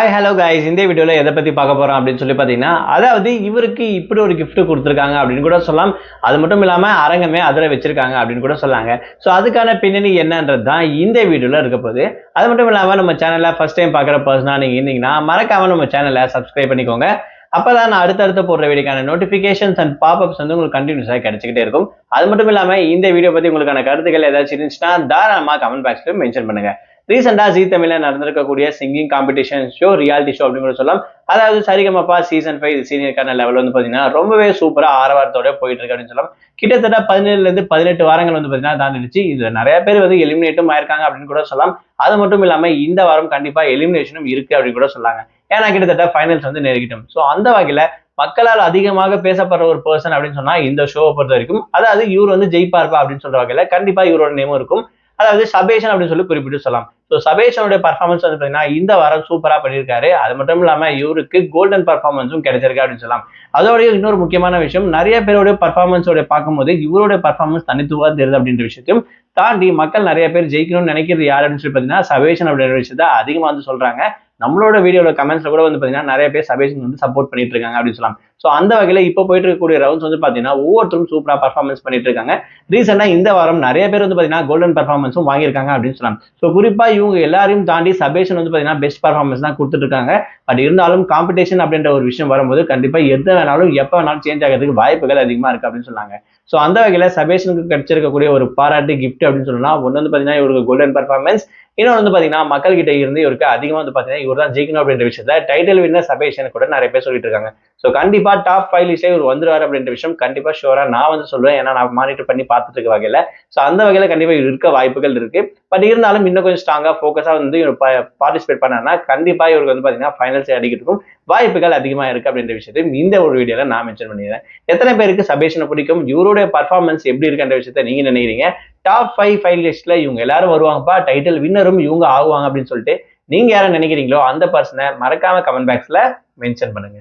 Hi hello guys, இந்த வீடியோவில் எதை பற்றி பார்க்க போகிறோம் அப்படின்னு சொல்லி பார்த்தீங்கன்னா, அதாவது இவருக்கு இப்படி ஒரு gift கொடுத்துருக்காங்க அப்படின்னு கூட சொல்லலாம். அது மட்டும் இல்லாமல் அரங்கமே அதில் வச்சிருக்காங்க அப்படின்னு கூட சொல்லாங்க. ஸோ அதுக்கான பின்னணி என்னன்றது தான் இந்த வீடியோவில் இருக்க போகுது. அது மட்டும் இல்லாமல் நம்ம சேனலை ஃபர்ஸ்ட் டைம் பார்க்குற பர்சனாக நீங்கள் இருந்தீங்கன்னா மறக்காமல் நம்ம சேனலை சப்ஸ்கிரைப் பண்ணிக்கோங்க. அப்பதான் நான் அடுத்தடுத்து போடுற வீடியோக்கான நோட்டிஃபிகேஷன்ஸ் அண்ட் பாப்அப்ஸ் வந்து உங்களுக்கு கண்டினியூஸாக கிடைச்சிக்கிட்டே இருக்கும். அது மட்டும் இல்லாமல் இந்த வீடியோ பற்றி உங்களுக்கான கருத்துக்கள் ஏதாச்சும் இருந்துச்சுன்னா தாராளமாக கமெண்ட் பாக்ஸில் மென்ஷன் பண்ணுங்க. ரீசெண்டா ஜி தமிழ்ல நடந்திருக்கக்கூடிய singing competition show, reality show அப்படின்னு கூட சொல்லலாம். அதாவது சரிகமப்பா சீசன் 5 சீனியருக்கான லெவல் வந்து பாத்தீங்கன்னா ரொம்பவே சூப்பரா ஆரவாரத்தோட போயிட்டு இருக்கு அப்படின்னு சொல்லலாம். கிட்டத்தட்ட 17ல இருந்து 18 வாரங்கள் வந்து பாத்தீங்கன்னா தாண்டிடுச்சு. இதுல நிறைய பேர் வந்து எலிமினேட்டும் ஆயிருக்காங்க அப்படின்னு கூட சொல்லலாம். அது மட்டும் இல்லாம இந்த வாரம் கண்டிப்பா எலிமினேஷனும் இருக்கு அப்படின்னு கூட சொல்லாங்க. ஏன்னா கிட்டத்தட்ட ஃபைனல்ஸ் வந்து நெருங்கிட்டோம். ஸோ அந்த வகையில மக்களால் அதிகமாக பேசப்படுற ஒரு பர்சன் அப்படின்னு சொன்னா இந்த ஷோவை பொறுத்த வரைக்கும், அதாவது இவர் வந்து ஜெயிப்பார்ப்பா அப்படின்னு சொல்ற வகையில கண்டிப்பா இவரோட நேமும் இருக்கும். அதாவது சபேஷன் அப்படின்னு சொல்லி குறிப்பிட்டு சொல்லலாம். ஸோ சபேஷனுடைய பர்ஃபார்மன்ஸ் வந்து பார்த்தீங்கன்னா இந்த வாரம் சூப்பரா பண்ணியிருக்காரு. அது மட்டும் இல்லாம இவருக்கு கோல்டன் பர்ஃபார்மன்ஸும் கிடைச்சிருக்கு அப்படின்னு சொல்லலாம். அதோடய இன்னொரு முக்கியமான விஷயம், நிறைய பேருடைய பர்ஃபார்மன்ஸோட பார்க்கும்போது இவருடைய பர்ஃபார்மன்ஸ் தனித்துவா தெரியுது அப்படின்ற விஷயத்தையும் தாண்டி மக்கள் நிறைய பேர் ஜெயிக்கணும்னு நினைக்கிறது யார் அப்படின்னு சொல்லி பார்த்தீங்கன்னா சபேஷன் அப்படின்ற விஷயத்த அதிகமா வந்து சொல்றாங்க. நம்மளோட வீடியோட கமெண்ட்ஸ்ல கூட வந்து பாத்தீங்கன்னா நிறைய பேர் சபேஷன் வந்து சப்போர்ட் பண்ணிட்டு இருக்காங்க அப்படின்னு சொல்லலாம். ஸோ அந்த வகையில இப்போ போயிட்டு இருக்கக்கூடிய ரவுண்ட்ஸ் வந்து பாத்தீங்கன்னா ஒவ்வொருத்தரும் சூப்பரா பர்ஃபார்மன்ஸ் பண்ணிட்டு இருக்காங்க. ரீசெண்டா இந்த வாரம் நிறைய பேர் வந்து பாத்தீங்கன்னா கோல்டன் பர்ஃபார்மன்ஸும் வாங்கியிருக்காங்க அப்படின்னு சொல்லலாம். ஸோ குறிப்பா இவங்க எல்லாரையும் தாண்டி சபேஷன் வந்து பாத்தீங்கன்னா பெஸ்ட் பர்ஃபார்மன்ஸ் தான் கொடுத்துட்டு இருக்காங்க. பட் இருந்தாலும் காம்படிஷன் அப்படின்ற ஒரு விஷயம் வரும்போது கண்டிப்பா எது வேணாலும் எப்ப வேணாலும் சேஞ்ச் ஆகிறதுக்கு வாய்ப்புகள் அதிகமா இருக்கு அப்படின்னு சொன்னாங்க. ஸோ அந்த வகையில சபேஷனுக்கு கிடைச்சிருக்கக்கூடிய ஒரு பாராட்டு கிஃப்ட் அப்படின்னு சொல்லலாம். ஒன்று வந்து பாத்தீங்கன்னா இவருக்கு கோல்டன் பர்ஃபார்மன்ஸ், இன்னொன்று வந்து பாத்தீங்கன்னா மக்கள் கிட்ட இருந்து இவருக்கு அதிகமா வந்து பாத்தீங்கன்னா இவர் தான் ஜெயிக்கணும் அப்படின்ற விஷயத்த டைட்டில் வின்னர் சபேஷன் கூட நிறைய பேர் சொல்லிட்டு இருக்காங்க. ஸோ கண்டிப்பா டாப் 5 லிஸ்ட்ல இவர் வந்துருவாரு அப்படின்ற விஷயம் கண்டிப்பா ஷோரா நான் வந்து சொல்லுவேன். ஏன்னா நான் மானிட்டர் பண்ணி பார்த்துட்டு இருக்க வகையில. ஸோ அந்த வகையில கண்டிப்பா இவர் இருக்க வாய்ப்புகள் இருக்கு. பட் இருந்தாலும் இன்னும் கொஞ்சம் ஸ்ட்ராங்கா ஃபோக்கஸா வந்து இவர் பார்ட்டிசிபேட் பண்ணாருன்னா கண்டிப்பா இவருக்கு வந்து பாத்தீங்கன்னா ஃபைனல்ஸ் அடிக்கிறதுக்கும் வாய்ப்புகள் அதிகமா இருக்கு அப்படின்ற விஷயத்தையும் இந்த ஒரு வீடியோல நான் மென்ஷன் பண்ணிடுறேன். எத்தனை பேருக்கு சபேஷனை பிடிக்கும், இவருடைய பர்ஃபார்மன்ஸ் எப்படி இருக்குன்ற விஷயத்த நீங்க நினைக்கிறீங்க? டாப் 5 லிஸ்ட்ல இவங்க எல்லாரும் வருவாங்கப்பா, டைட்டில் வின்னரும் இவங்க ஆகுவாங்க அப்படின்னு சொல்லிட்டு நீங்க யாரை நினைக்கிறீங்களோ அந்த பர்சனை மறக்காம கமெண்ட் பாக்ஸ்ல மென்ஷன் பண்ணுங்க.